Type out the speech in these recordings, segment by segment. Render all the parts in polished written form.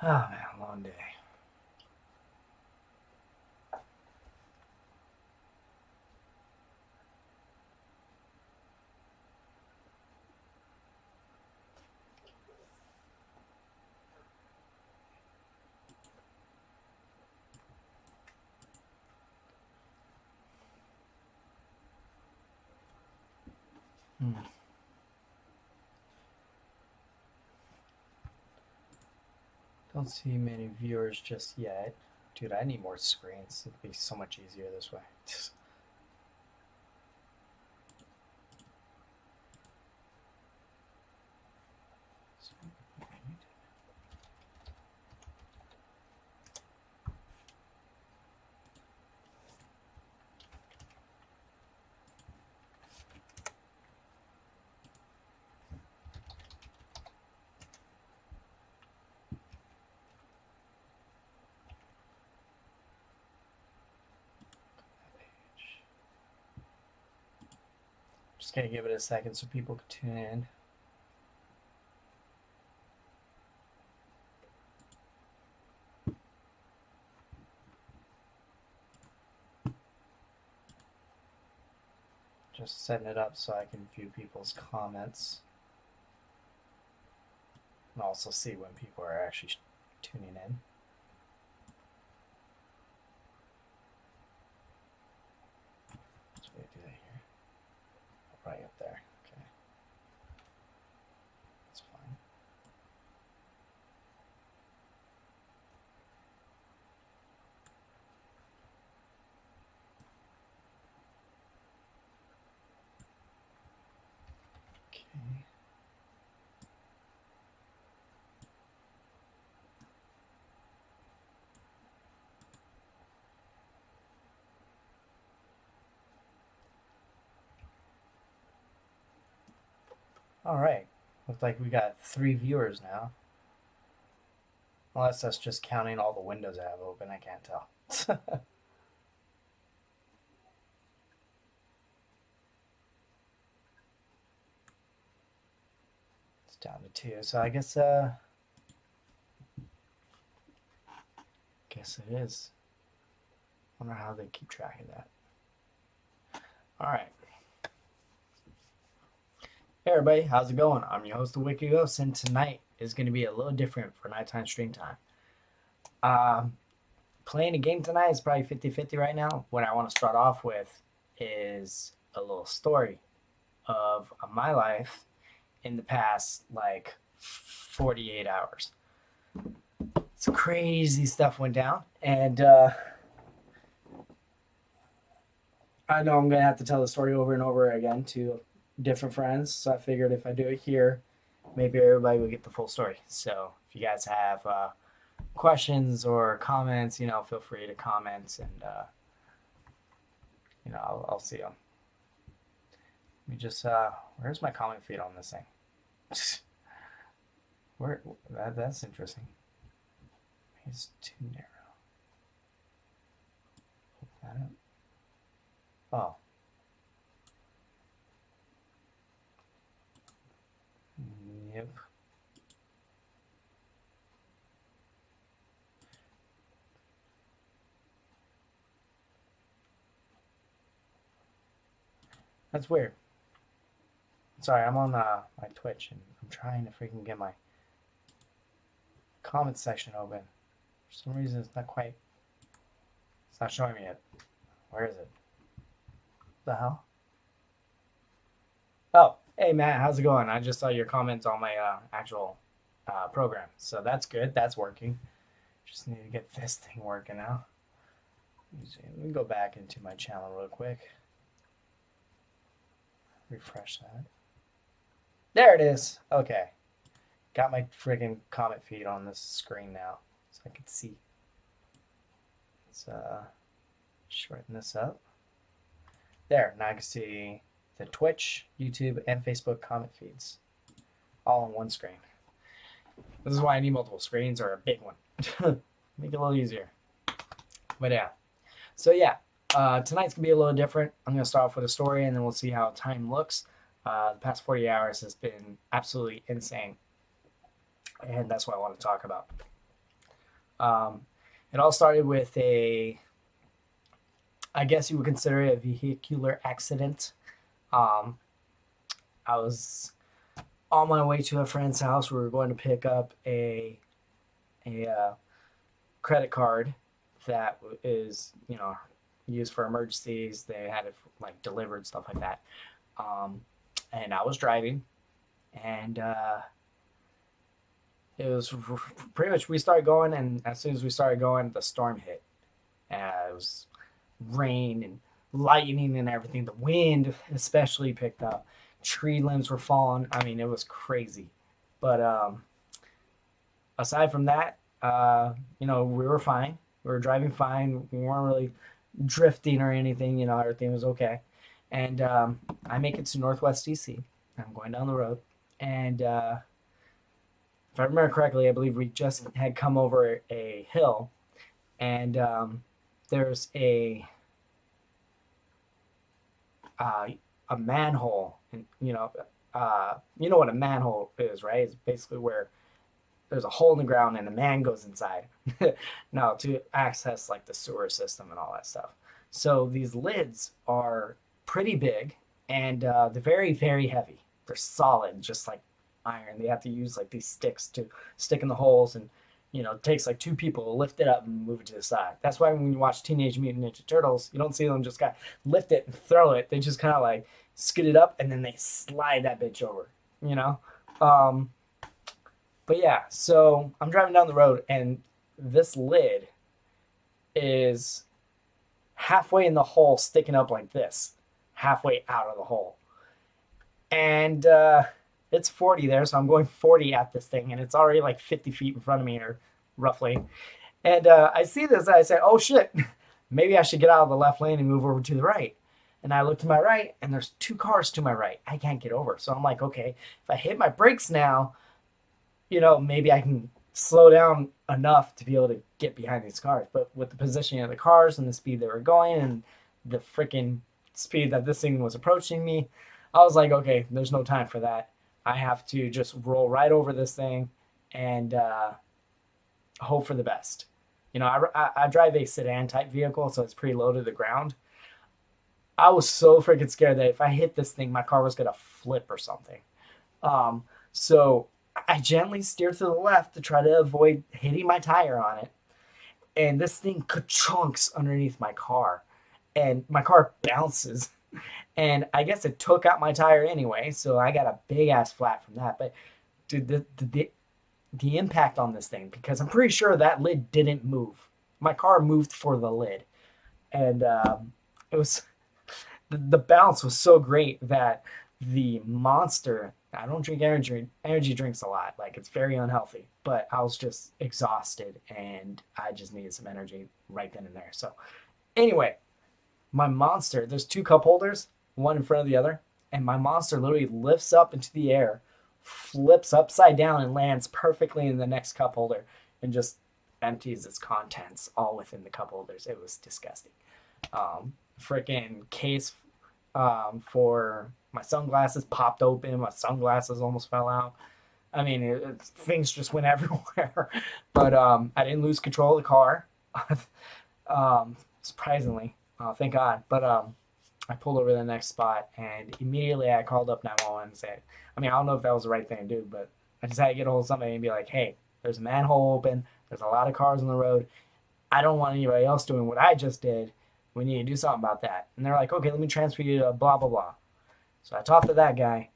Oh man, long day. Don't see many viewers just yet. Dude, I need more screens. It'd be so much easier this way. Just gonna give it a second so people can tune in. Just setting it up so I can view people's comments and also see when people are actually tuning in. So we do that here. Right up there. Okay. That's fine. Okay. All right. Looks like we got 3 viewers now. Unless that's just counting all the windows I have open, I can't tell. It's down to 2. So I guess it is. Wonder how they keep track of that. All right. Hey everybody, how's it going? I'm your host, the Wicked Ghost, and tonight is going to be a little different for nighttime stream time. Playing a game tonight is probably 50-50 right now. What I want to start off with is a little story of my life in the past, like, 48 hours. Some crazy stuff went down, and I know I'm going to have to tell the story over and over again to different friends, so I figured if I do it here, maybe everybody will get the full story. So if you guys have questions or comments, feel free to comment, and I'll see them. Let me just where's my comment feed on this thing? That's interesting. It's too narrow. Open that up. Oh. Yep. That's weird. Sorry, I'm on my Twitch and I'm trying to freaking get my comment section open. For some reason, it's not showing me yet. Where is it? The hell? Oh, hey Matt, how's it going? I just saw your comments on my actual program, so that's good. That's working. Just need to get this thing working now. Let me go back into my channel real quick. Refresh that. There it is. Okay. Got my friggin' comment feed on this screen now, so I can see. Let's shorten this up. There, now I can see the Twitch, YouTube, and Facebook comment feeds all on one screen. This is why I need multiple screens or a big one. Make it a little easier. But yeah. So yeah, tonight's going to be a little different. I'm going to start off with a story and then we'll see how time looks. The past 40 hours has been absolutely insane. And that's what I want to talk about. Um, it all started with I guess you would consider it a vehicular accident. Um, I was on my way to a friend's house. We were going to pick up a credit card that is, used for emergencies. They had it like delivered, stuff like that. Um, and I was driving, and it was pretty much we started going, and as soon as we started going, the storm hit. It was rain and lightning and everything. The wind especially picked up. Tree limbs were falling. I mean, it was crazy. But aside from that, we were fine. We were driving fine. We weren't really drifting or anything. Everything was okay. And I make it to Northwest DC. I'm going down the road, and if I remember correctly, I believe we just had come over a hill, and there's uh, a manhole, and you know what a manhole is, right? It's basically where there's a hole in the ground and a man goes inside. Now to access like the sewer system and all that stuff. So these lids are pretty big, and they're very very heavy. They're solid, just like iron. They have to use like these sticks to stick in the holes, and it takes like two people to lift it up and move it to the side. That's why when you watch Teenage Mutant Ninja Turtles, you don't see them just kind of lift it and throw it. They just kind of like scoot it up and then they slide that bitch over. You know. Um, but yeah, so I'm driving down the road, and this lid is halfway in the hole, sticking up like this, halfway out of the hole. And it's 40 there, so I'm going 40 at this thing, and it's already like 50 feet in front of me, or roughly. And I see this, and I say, oh shit, maybe I should get out of the left lane and move over to the right. And I look to my right, and there's two cars to my right. I can't get over. So I'm like, okay, if I hit my brakes now, maybe I can slow down enough to be able to get behind these cars. But with the positioning of the cars and the speed they were going and the freaking speed that this thing was approaching me, I was like, okay, there's no time for that. I have to just roll right over this thing and hope for the best. I drive a sedan type vehicle, so it's pretty low to the ground. I was so freaking scared that if I hit this thing, my car was gonna flip or something. So I gently steered to the left to try to avoid hitting my tire on it, and this thing chunks underneath my car, and my car bounces, and I guess it took out my tire anyway, so I got a big ass flat from that. But dude, the impact on this thing, because I'm pretty sure that lid didn't move. My car moved for the lid, and it was the bounce was so great that the monster. I don't drink energy drinks a lot. Like, it's very unhealthy. But I was just exhausted, and I just needed some energy right then and there. So anyway, my monster. There's two cup holders, one in front of the other, and my monster literally lifts up into the air, flips upside down, and lands perfectly in the next cup holder, and just empties its contents all within the cup holders. It was disgusting. Freaking case for my sunglasses popped open. My sunglasses almost fell out. I mean, things just went everywhere. But I didn't lose control of the car, surprisingly. Thank God. But I pulled over to the next spot, and immediately I called up 911 and said, I mean, I don't know if that was the right thing to do, but I just had to get a hold of somebody and be like, hey, there's a manhole open. There's a lot of cars on the road. I don't want anybody else doing what I just did. We need to do something about that. And they're like, okay, let me transfer you to blah, blah, blah. So I talked to that guy,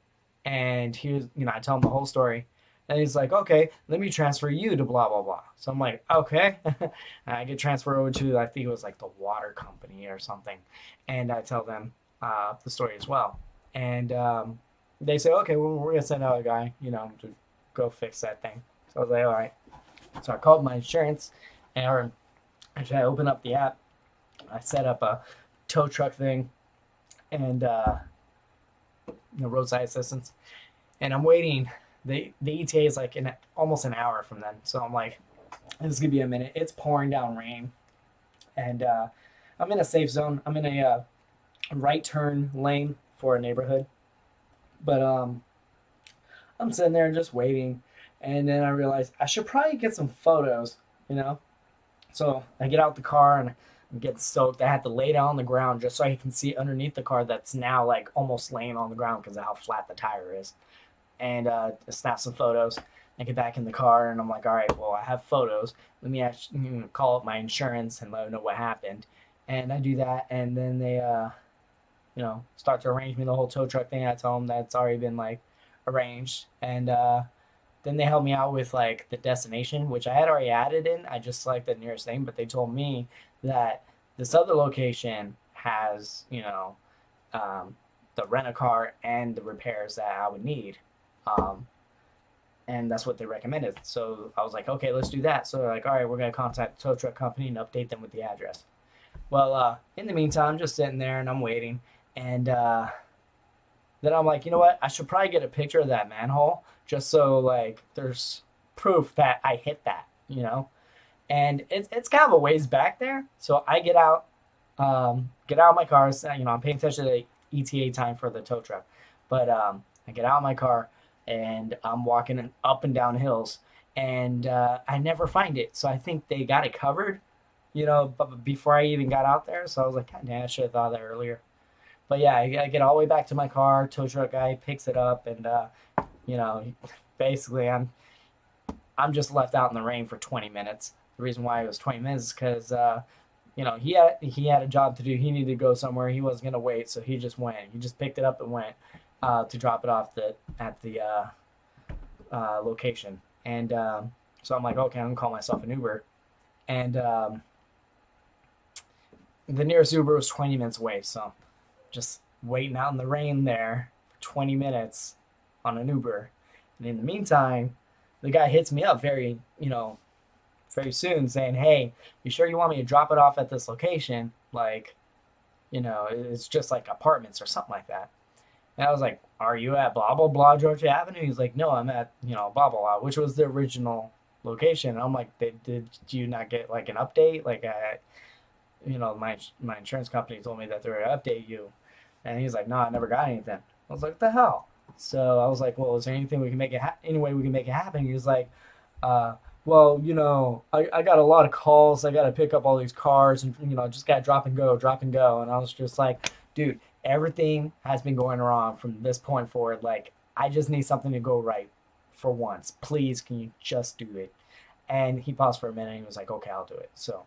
and I tell him the whole story. And he's like, okay, let me transfer you to blah, blah, blah. So I'm like, okay. And I get transferred over to, I think it was like the water company or something. And I tell them the story as well. And they say, okay, well, we're going to send out a guy, to go fix that thing. So I was like, all right. So I called my insurance, or actually I opened up the app. I set up a tow truck thing and roadside assistance, and I'm waiting. The ETA is like in almost an hour from then, so I'm like, this is gonna be a minute. It's pouring down rain, and I'm in a safe zone. I'm in a right turn lane for a neighborhood, but I'm sitting there and just waiting, and then I realized I should probably get some photos, So I get out the car and I'm getting soaked. I had to lay down on the ground just so I can see underneath the car that's now like almost laying on the ground because of how flat the tire is. And snap some photos. I get back in the car and I'm like, all right, well, I have photos. Let me actually call up my insurance and let them know what happened. And I do that, and then they, start to arrange me the whole tow truck thing. I tell them that's already been like arranged, and then they helped me out with like the destination, which I had already added in. I just selected the nearest thing, but they told me that this other location has, um, the rent a car and the repairs that I would need. Um, and that's what they recommended. So I was like, okay, let's do that. So they're like, all right, we're gonna contact the tow truck company and update them with the address. Well, in the meantime, I'm just sitting there and I'm waiting, and then I'm like, you know what? I should probably get a picture of that manhole just so like there's proof that I hit that, And it's kind of a ways back there, so I get out of my car. So, I'm paying attention to the ETA time for the tow truck, but I get out of my car and I'm walking up and down hills, and I never find it. So I think they got it covered, but before I even got out there. So I was like, God damn, I should have thought of that earlier. But yeah, I get all the way back to my car. Tow truck guy picks it up, and you know, basically, I'm just left out in the rain for 20 minutes. The reason why it was 20 minutes is because he had a job to do. He needed to go somewhere. He wasn't gonna wait, so he just went. He just picked it up and went to drop it off at the location. And so I'm like, okay, I'm gonna call myself an Uber, and the nearest Uber was 20 minutes away. So just waiting out in the rain there for 20 minutes on an Uber. And in the meantime, the guy hits me up very soon saying, hey, you sure you want me to drop it off at this location? Like, it's just like apartments or something like that. And I was like, are you at blah, blah, blah, Georgia Avenue? He's like, no, I'm at, blah, blah, blah, which was the original location. And I'm like, did you not get like an update? Like, my insurance company told me that they're going to update you. And he's like, no, I never got anything. I was like, what the hell? So I was like, well, is there anything we can make it any way we can make it happen? He was like, well, I got a lot of calls. I got to pick up all these cars and, just got to drop and go, drop and go. And I was just like, dude, everything has been going wrong from this point forward. Like, I just need something to go right for once. Please, can you just do it? And he paused for a minute and he was like, okay, I'll do it. So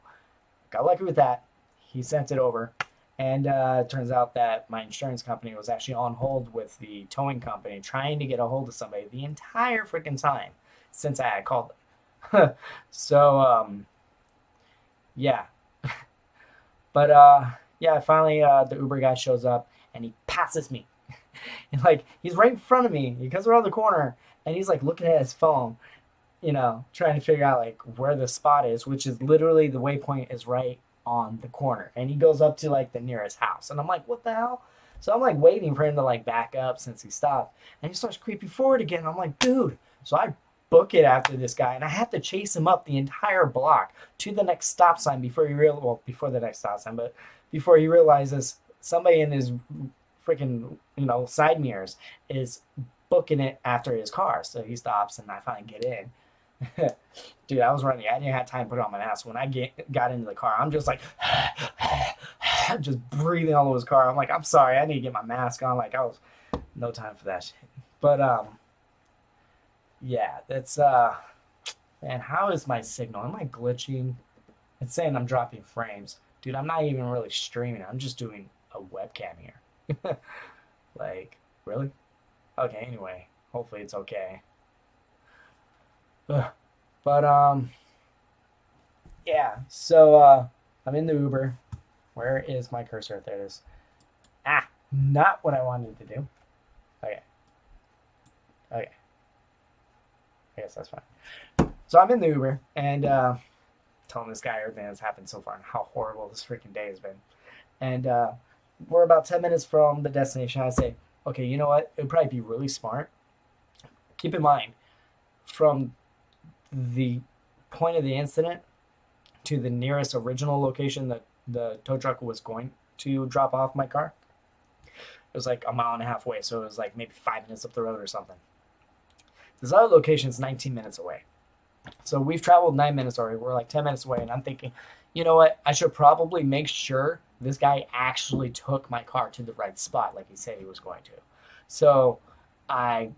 got lucky with that. He sent it over. And it turns out that my insurance company was actually on hold with the towing company trying to get a hold of somebody the entire freaking time since I had called them. So, yeah. But, yeah, finally the Uber guy shows up and he passes me. And, like, he's right in front of me. He comes around the corner and he's, like, looking at his phone, trying to figure out, like, where the spot is, which is literally the waypoint is right on the corner, and he goes up to like the nearest house, and I'm like, what the hell? So I'm like waiting for him to like back up since he stopped, and he starts creeping forward again, and I'm like, dude. So I book it after this guy, and I have to chase him up the entire block to the next stop sign before the next stop sign, but before he realizes somebody in his freaking side mirrors is booking it after his car. So he stops, and I finally get in. Dude, I was running. I didn't have time to put on my mask. When I got into the car, I'm just like, just breathing all over his car. I'm like, I'm sorry, I need to get my mask on. Like, I was no time for that shit. But yeah, that's man, how is my signal? Am I glitching? It's saying I'm dropping frames, dude. I'm not even really streaming. I'm just doing a webcam here. Like, really? Okay. Anyway, hopefully it's okay. But yeah, so I'm in the Uber. Where is my cursor? There it is. Not what I wanted to do. Okay. I guess that's fine. So I'm in the Uber and telling this guy everything that's happened so far and how horrible this freaking day has been. And we're about 10 minutes from the destination. I say, okay, you know what? It would probably be really smart. Keep in mind, from the point of the incident to the nearest original location that the tow truck was going to drop off my car, it was like a mile and a half away. So it was like maybe 5 minutes up the road or something. This other location is 19 minutes away. So we've traveled 9 minutes already. We're like 10 minutes away, and I'm thinking, you know what? I should probably make sure this guy actually took my car to the right spot, like he said he was going to. So I,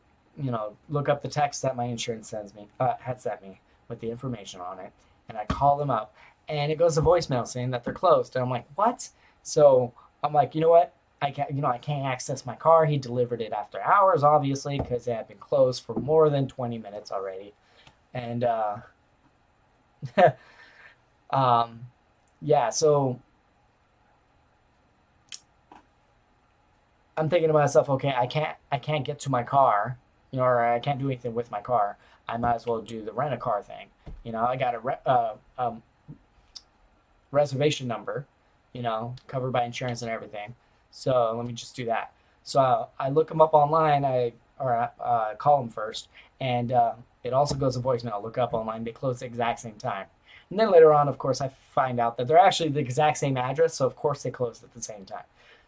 look up the text that my insurance had sent me with the information on it, and I call them up, and it goes to voicemail saying that they're closed, and I'm like, what? So I'm like, you know what? I can't access my car. He delivered it after hours, obviously, because it had been closed for more than 20 minutes already. And um, yeah, so I'm thinking to myself, okay, I can't get to my car, or I can't do anything with my car. I might as well do the rent a car thing. I got a reservation number, covered by insurance and everything. So let me just do that. So I look them up online. I call them first, and it also goes to voicemail. Look up online. They close at the exact same time. And then later on, of course, I find out that they're actually the exact same address. So of course they closed at the same time.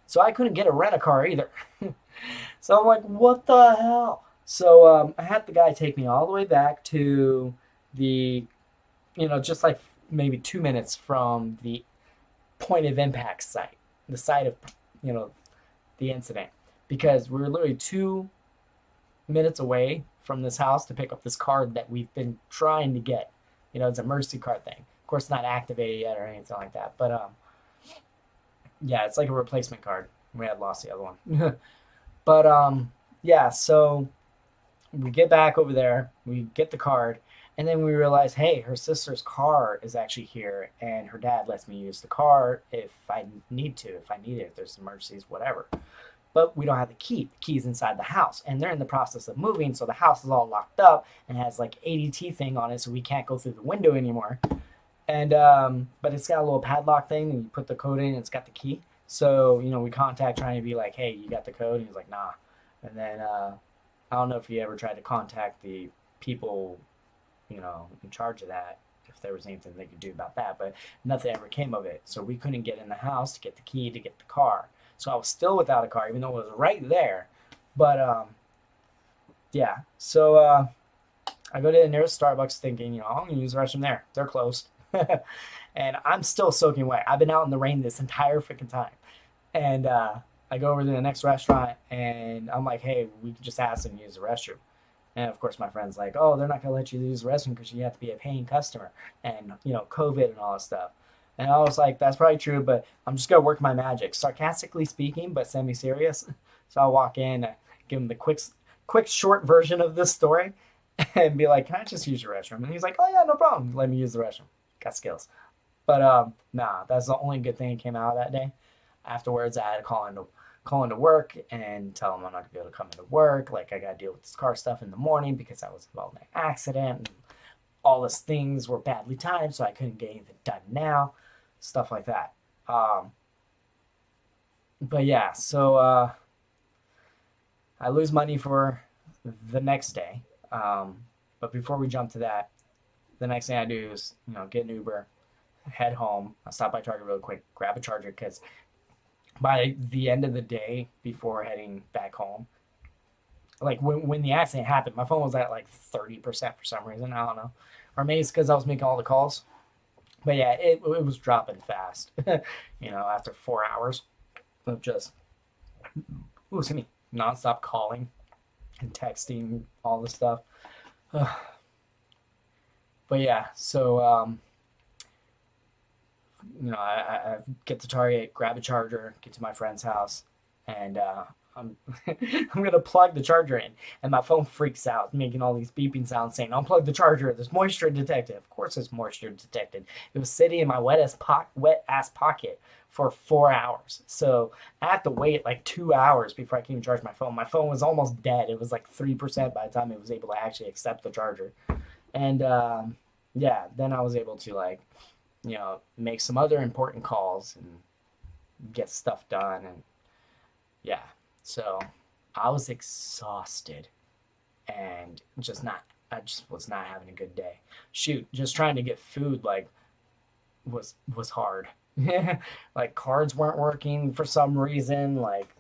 So I couldn't get a rent a car either. So I'm like, what the hell? So I had the guy take me all the way back to the, just like maybe 2 minutes from the point of impact site, the site of, you know, the incident, because we were literally 2 minutes away from this house to pick up this card that we've been trying to get. It's a emergency card thing. Of course, not activated yet or anything like that, but yeah, it's like a replacement card. We had lost the other one. But yeah, so we get back over there, we get the card, and then we realize, hey, her sister's car is actually here, and her dad lets me use the car if I need to, if I need it, if there's emergencies, whatever. But we don't have the key. The key's inside the house, and they're in the process of moving, so the house is all locked up and has like ADT thing on it, so we can't go through the window anymore. And but it's got a little padlock thing, and you put the code in, and it's got the key. So we contact trying to be like, hey, you got the code? And he's like, nah. And then I don't know if you ever tried to contact the people, in charge of that, if there was anything they could do about that, but nothing ever came of it. So we couldn't get in the house to get the key to get the car. So I was still without a car, even though it was right there. But yeah, so I go to the nearest Starbucks thinking, I'm gonna use the restroom there. They're closed. And I'm still soaking wet. I've been out in the rain this entire freaking time. And I go over to the next restaurant and I'm like, hey, we can just ask them to use the restroom. And of course, my friend's like, oh, they're not going to let you use the restroom because you have to be a paying customer and, COVID and all that stuff. And I was like, that's probably true, but I'm just going to work my magic. Sarcastically speaking, but semi-serious. So I'll walk in, give him the quick, short version of this story and be like, can I just use your restroom? And he's like, oh, yeah, no problem. Let me use the restroom. Got skills. But nah, that's the only good thing that came out of that day. Afterwards, I had to call into work and tell them I'm not gonna be able to come into work. Like I gotta deal with this car stuff in the morning because I was involved in an accident. And all these things were badly timed, so I couldn't get anything done now. Stuff like that. But yeah, so I lose money for the next day. But before we jump to that, the next thing I do is get an Uber, head home. I stop by Target real quick, grab a charger because by the end of the day before heading back home, like when the accident happened, my phone was at like 30% for some reason. I don't know. Or maybe it's because I was making all the calls. But yeah, it was dropping fast, after 4 hours of just, excuse me, nonstop calling and texting, all this stuff. But yeah, so, I get to Target, grab a charger, get to my friend's house, and I'm I'm gonna plug the charger in, and my phone freaks out, making all these beeping sounds saying, "Unplug the charger. There's moisture detected." Of course, there's moisture detected. It was sitting in my wet ass pocket for 4 hours, so I have to wait like 2 hours before I can even charge my phone. My phone was almost dead. It was like 3% by the time it was able to actually accept the charger, and yeah, then I was able to make some other important calls and get stuff done. And yeah, so I was exhausted and I just was not having a good day. Shoot, just trying to get food was hard. Like cards weren't working for some reason. Like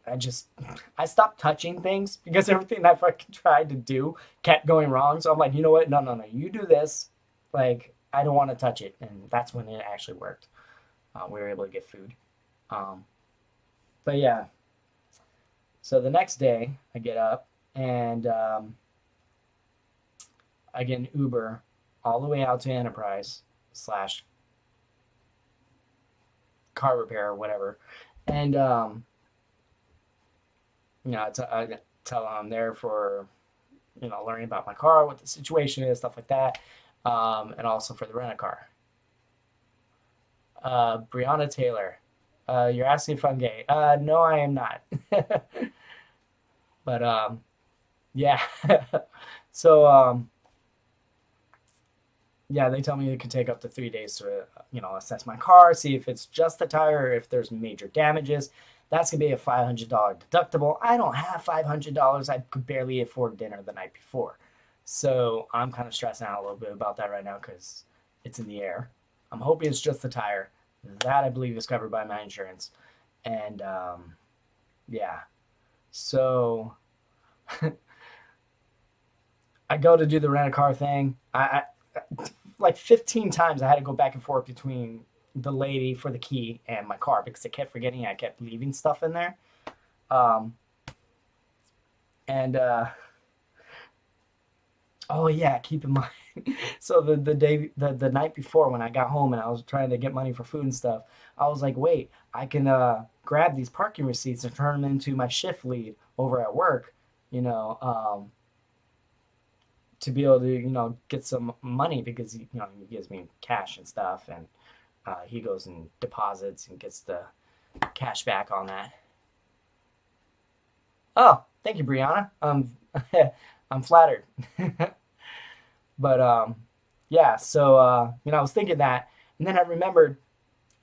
I stopped touching things because everything I fucking tried to do kept going wrong. So I'm like, you know what? No, no, no. You do this. Like, I don't want to touch it. And that's when it actually worked. We were able to get food. Um, but yeah, so the next day I get up and I get an Uber all the way out to Enterprise slash car repair or whatever. And, I tell them I'm there for, learning about my car, what the situation is, stuff like that. And also for the rent a car. Brianna Taylor, you're asking if I'm gay. No, I am not. But yeah. So yeah, they tell me it could take up to 3 days to assess my car, see if it's just the tire or if there's major damages. That's gonna be a $500 deductible. I don't have $500. I could barely afford dinner the night before, so I'm kind of stressing out a little bit about that right now because it's in the air. I'm hoping it's just the tire. That I believe is covered by my insurance, and yeah. So I go to do the rent a car thing. I like 15 times I had to go back and forth between the lady for the key and my car because I kept forgetting I kept leaving stuff in there. Um, and oh yeah, keep in mind. So the night before when I got home and I was trying to get money for food and stuff, I was like, wait, I can grab these parking receipts and turn them into my shift lead over at work, you know, to be able to get some money because he gives me cash and stuff, and he goes and deposits and gets the cash back on that. Oh, thank you, Brianna. I'm flattered. But yeah, so I was thinking that, and then I remembered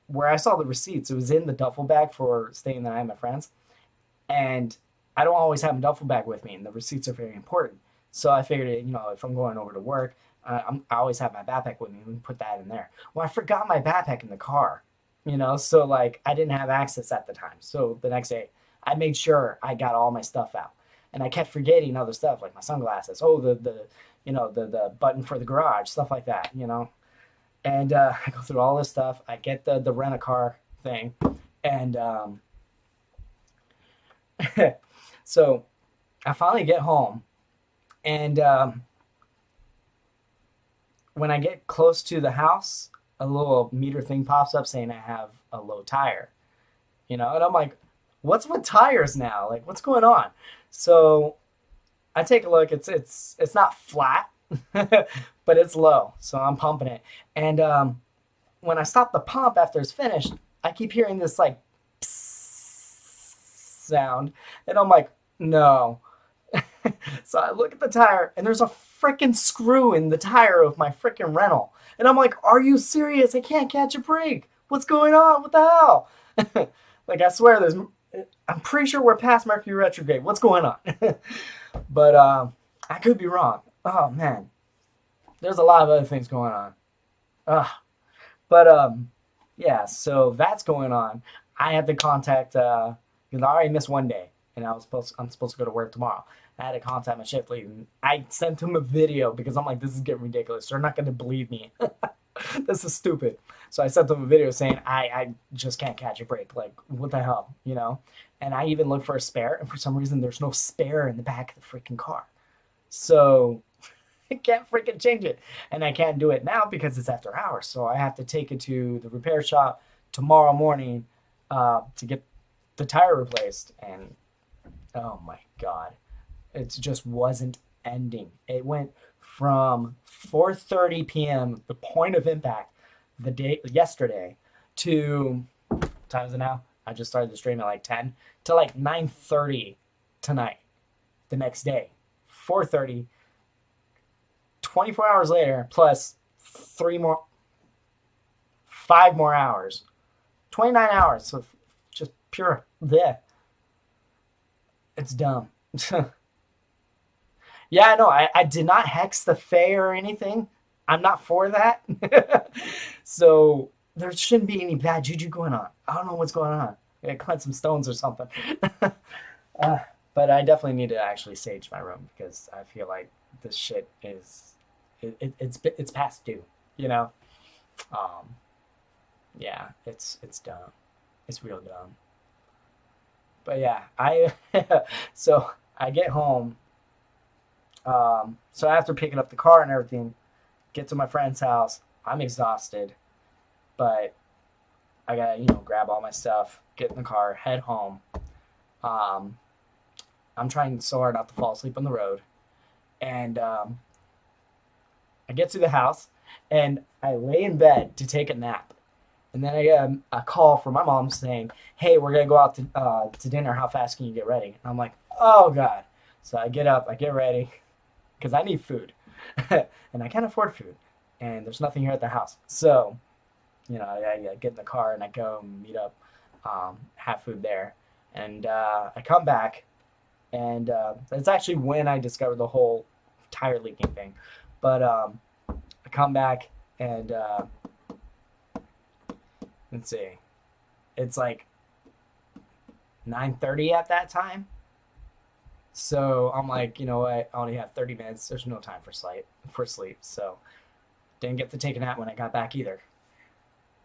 where I saw the receipts. It was in the duffel bag for staying the night at my friends, and I don't always have a duffel bag with me, and the receipts are very important. So I figured, if I'm going over to work, I always have my backpack with me. We can put that in there. Well, I forgot my backpack in the car, so like I didn't have access at the time. So the next day, I made sure I got all my stuff out, and I kept forgetting other stuff like my sunglasses. Oh, the button for the garage, stuff like that. And I go through all this stuff. I get the rent a car thing, and so I finally get home, and when I get close to the house, a little meter thing pops up saying I have a low tire. And I'm like, what's with tires now? Like, what's going on? So I take a look. It's not flat, but it's low. So I'm pumping it, and when I stop the pump after it's finished, I keep hearing this like sound, and I'm like, no. So I look at the tire, and there's a freaking screw in the tire of my freaking rental, and I'm like, are you serious? I can't catch a break. What's going on? What the hell? Like, I swear, I'm pretty sure we're past Mercury retrograde. What's going on? But I could be wrong. Oh man, there's a lot of other things going on. But yeah, so that's going on. I had to contact because I already missed one day, and I'm supposed to go to work tomorrow. I had to contact my shift lead, and I sent him a video because I'm like, this is getting ridiculous. They're not going to believe me. This is stupid. So I sent them a video saying I just can't catch a break. Like, what the hell, And I even looked for a spare, and for some reason there's no spare in the back of the freaking car. So I can't freaking change it, and I can't do it now because it's after hours. So I have to take it to the repair shop tomorrow morning to get the tire replaced. And oh my god, it just wasn't ending. It went from 4:30 p.m., the point of impact, the day yesterday, to what time is it now? I just started the stream at like 10 to like 9:30 tonight, the next day. 4:30, 24 hours later, plus 5 more hours, 29 hours. So just pure bleh. It's dumb. Yeah, no, I did not hex the Fae or anything. I'm not for that. So there shouldn't be any bad juju going on. I don't know what's going on. Yeah, cleanse some stones or something. uh, but I definitely need to actually sage my room because I feel like this shit is it's past due. You know. Um, yeah, it's dumb. It's real dumb. But yeah, I so I get home. So after picking up the car and everything, get to my friend's house. I'm exhausted, but I gotta grab all my stuff, get in the car, head home. Um, I'm trying so hard not to fall asleep on the road, and I get to the house, and I lay in bed to take a nap. And then I get a call from my mom saying, "Hey, we're gonna go out to dinner. How fast can you get ready?" And I'm like, "Oh God!" So I get up, I get ready, because I need food, and I can't afford food, and there's nothing here at the house. So I get in the car and I go meet up, have food there, and I come back, and that's actually when I discovered the whole tire leaking thing. But I come back and let's see, it's like 9:30 at that time. So I'm like, you know what? I only have 30 minutes. There's no time for sleep. So didn't get to take a nap when I got back either.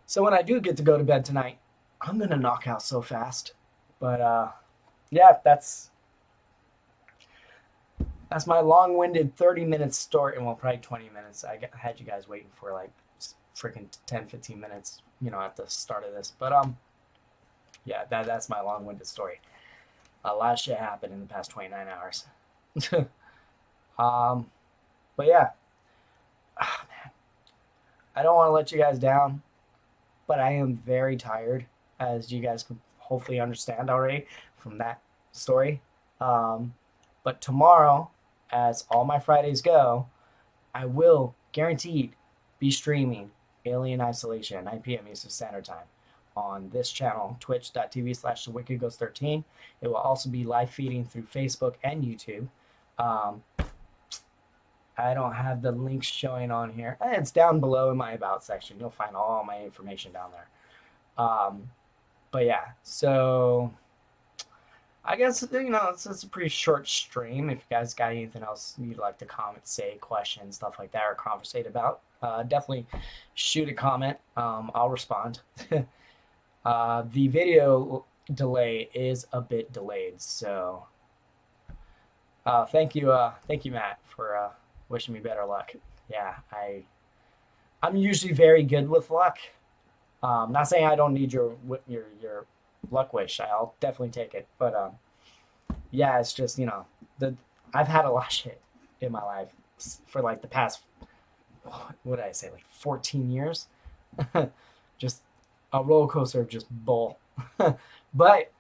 So when I do get to go to bed tonight, I'm gonna knock out so fast. But yeah, that's my long-winded 30 minute story. Well, probably 20 minutes. Had you guys waiting for like freaking 10, 15 minutes, at the start of this. But yeah, that's my long-winded story. A lot of shit happened in the past 29 hours. um, but yeah, man, I don't want to let you guys down, but I am very tired, as you guys can hopefully understand already from that story. Um, but tomorrow, as all my Fridays go, I will guaranteed be streaming Alien Isolation at 9 p.m. Eastern Standard Time on this channel, twitch.tv/thewickedghost13. It will also be live feeding through Facebook and YouTube. Um, I don't have the links showing on here. It's down below in my About section. You'll find all my information down there. But yeah, so I guess it's a pretty short stream. If you guys got anything else you'd like to comment, say, questions, stuff like that, or conversate about, definitely shoot a comment. I'll respond. The video delay is a bit delayed, so thank you, Matt, for wishing me better luck. Yeah, I'm usually very good with luck. Not saying I don't need your luck wish. I'll definitely take it. But yeah, it's just the I've had a lot of shit in my life for like the past, what did I say, like 14 years. Just a roller coaster of just bull. But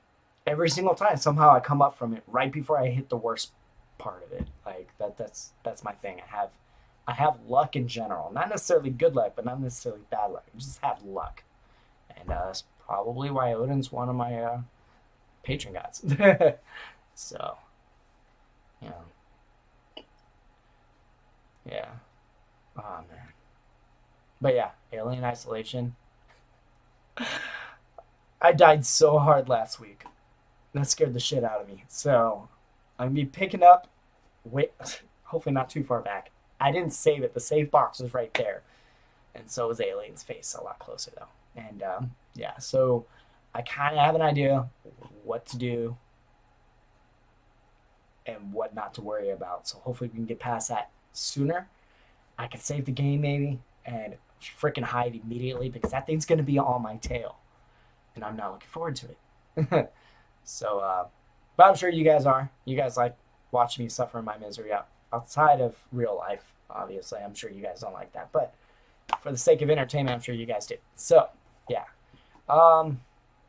every single time, somehow I come up from it right before I hit the worst part of it. Like that's my thing. I have luck in general, not necessarily good luck, but not necessarily bad luck. I just have luck, and that's probably why Odin's one of my patron gods. So, you know, yeah. Oh man. But yeah, Alien Isolation. I died so hard last week. That scared the shit out of me. So I'm gonna be picking up. Wait, hopefully not too far back. I didn't save it. The save box was right there, and so was Alien's face, a lot closer though. And yeah, so I kind of have an idea what to do and what not to worry about. So hopefully we can get past that sooner. I can save the game maybe and freaking hide immediately because that thing's gonna be on my tail, and I'm not looking forward to it. So, but I'm sure you guys are. You guys like watching me suffer in my misery outside of real life. Obviously, I'm sure you guys don't like that, but for the sake of entertainment, I'm sure you guys do. So, yeah. Um,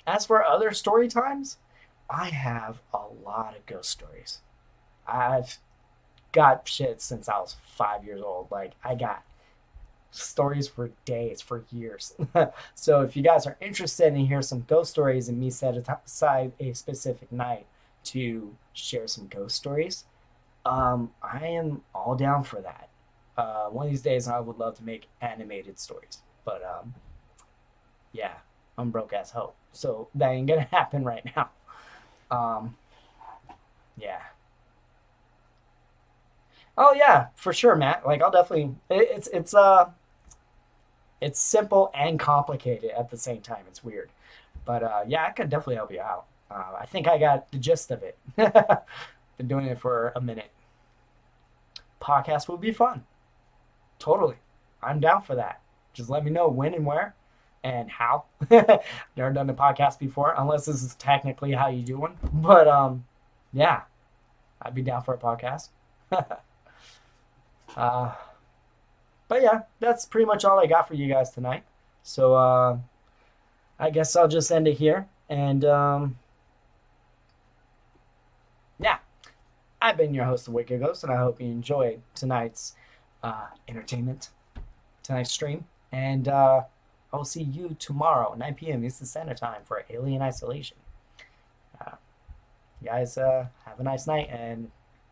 as for other story times, I have a lot of ghost stories. I've got shit since I was 5 years old. Like, I got stories for days, for years. So if you guys are interested in hear some ghost stories and me set aside a specific night to share some ghost stories, I am all down for that. One of these days I would love to make animated stories. But yeah. I'm broke as hoe. So that ain't gonna happen right now. Um, yeah. Oh yeah, for sure, Matt. Like I'll definitely. It's simple and complicated at the same time. It's weird, but yeah, I could definitely help you out. I think I got the gist of it. Been doing it for a minute. Podcast would be fun. Totally. I'm down for that. Just let me know when and where and how. Never done a podcast before, unless this is technically how you do one. But yeah, I'd be down for a podcast. uh, but yeah, that's pretty much all I got for you guys tonight. So I guess I'll just end it here. And yeah, I've been your host, the Wicked Ghost, and I hope you enjoyed tonight's entertainment, tonight's stream. And I'll see you tomorrow, 9 p.m. Eastern Standard Time for Alien Isolation. You guys have a nice night, and